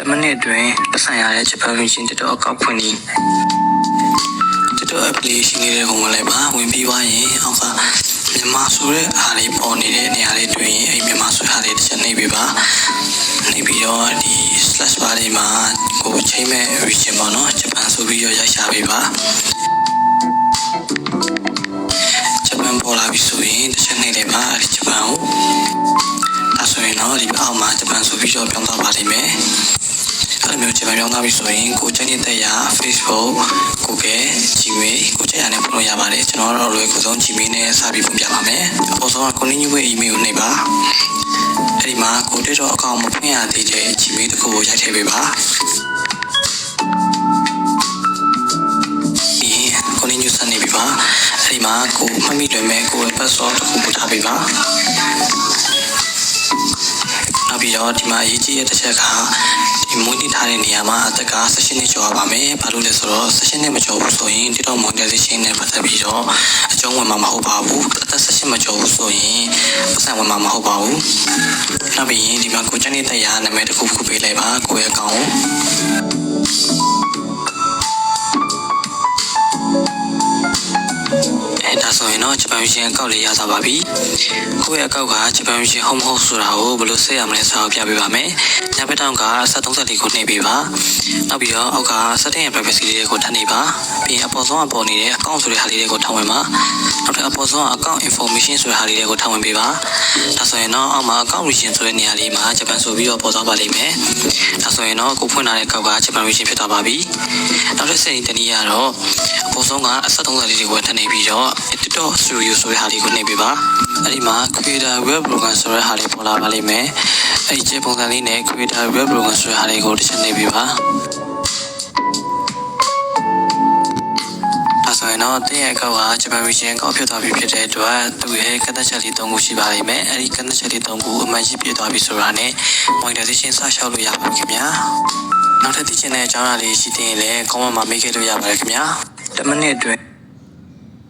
10 မိနစ်အတွင်းပတ်ဆိုင်ရတဲ့ဂျပန်လူချင်းတက်တော့အကောက်ဖွင့်ပြီးတက်တော့ application လေးတွေကိုဝင်လိုက်ပါဝင်ပြီးသွားရင်အောက်ကမြန်မာဆိုတဲ့အားလေးပေါ်နေတဲ့နေရာလေးတွေ့ရင်အဲ့မြန်မာဆိုတဲ့အားလေးတစ်ချက်နှိပ်ပေးပါနှိပ်ပြီးတော့ဒီ slash bar လေးမှာကိုချိန်မဲ့ region ပေါ့နော်ဂျပန်ဆိုပြီးတော့ရိုက်ရှာပေးပါဂျပန်ပေါ်လာပြီဆိုရင်တစ်ချက်နှိပ်လိုက်ပါဒီဂျပန်ကိုဒါဆိုရင်တော့ဒီအောက်မှာဂျပန်ဆိုပြီးတော့ပြောင်းသွားပါလိမ့်မယ်အဲ့လိုမျိုးဂျပန်ပြောင်းသွားပြီဆိုရင်ကိုချိန်နေတဲ့ရာ Facebook Google Gmail ကိုချိန်ရနဲ့ဖွင့်လို့ရပါတယ်ကျွန်တော်တို့လွယ်ကူဆုံး Gmail နဲ့စပြီးဖွင့်ပြပါမယ်အပေါ်ဆုံးက continue with email ကိုနှိပ်ပါအဲ့ဒီမှာကိုတက်တော့အကောင့်မဖွင့်ရသေးတဲ့ Gmail တစ်ခုကိုရိုက်ထည့်ပေးပါဒီ continue ဆက်နေပြီပါအဲ့ဒီမှာကိုမှတ်မိလွယ်မဲ့ကိုရဲ့ password တစ်ခုပို့ထားပေးပါနောက်ပြီးတော့ဒီမှာအရေးကြီးတဲ့တစ်ချက်ကဒီမွေးနေ့ထားတဲ့နေရာမှာအသက်က16နှစ်ကျော်ရပါမယ်။ဘာလို့လဲဆိုတော့16နှစ်မကျော်ဘူးဆိုရင် TikTok monetization နဲ့ပတ်သက်ပြီးတော့အကျုံးဝင်မှာမဟုတ်ပါဘူး။အသက်16မကျော်ဘူးဆိုရင်ပတ်စံဝင်မှာမဟုတ်ပါဘူး။နောက်ပြီးရင်ဒီမှာကိုချန်နေတဲ့ရာနာမည်တစ်ခုပေးလိုက်ပါကိုရဲ့အကောင့်ကိုဒါဆိုရင်တော့ဂျပန်ရှင်အကောင့်လေးရသွားပါပြီကိုယ့်ရဲ့အကောင့်ကဂျပန်ရှင်ဟုတ်မဟုတ်ဆိုတာကိုဘယ်လိုဆက်ရမလဲဆိုတာကိုပြပေးပါမယ်ညဘက်တောင်က734ကိုနှိပ်ပေးပါနောက်ပြီးတော့အောက်က setting ရဲ့ privacy လေးကိုထပ်နှိပ်ပါပြီးရင်အပေါ်ဆုံးကပေါ်နေတဲ့အကောင့်ဆိုတဲ့ဟာလေးတွေကိုထောက်ဝင်ပါနောက်ထပ်အပေါ်ဆုံးကအကောင့် information ဆိုတဲ့ဟာလေးတွေကိုထောက်ဝင်ပေးပါဒါဆိုရင်တော့အောက်မှာ account region ဆိုတဲ့နေရာလေးမှာဂျပန်ဆိုပြီးတော့ပေါ်သွားပါလိမ့်မယ်ဒါဆိုရင်တော့ကိုဖွင့်ထားတဲ့အကောင့်ကဂျပန် region ဖြစ်သွားပါပြီနောက်ထပ်setting တနည်းကတော့အပေါ်ဆုံးက734လေးကိုထပ်နှိပ်ပြီးတော့TikTok Studio ဆိုတဲ့ဟာလေးကိုနှိပ်ပေးပါအဲ့ဒီမှာ Creator Web Program ဆိုတဲ့ဟာလေးပေါ်လာပါလိမ့်မယ်အဲ့ဒီပုံစံလေးနဲ့ Creator Web Program ဆိုတဲ့ဟာလေးကိုတစ်ချက်နှိပ်ပေးပါဆိုရင်တော့တင်းရဲ့အကောက်ကဂျပန် region ကောက်ဖြစ်သွားပြီဖြစ်တဲ့အတွက်သူ့ရဲ့ကန့်သက်ချက်လေး၃ခုရှိပါလိမ့်မယ်အဲ့ဒီကန့်သက်ချက်လေး၃ခုအမှန်ရှိပြသွားပြီဆိုတာနဲ့ monetization စရှောက်လို့ရပါပြီခင်ဗျာနောက်ထပ်သိချင်တဲ့အကြောင်းအရာလေးရှိသေးရင်လည်း comment မှာမေးခဲ့လို့ရပါတယ်ခင်ဗျာ10 မိနစ်အတွင်း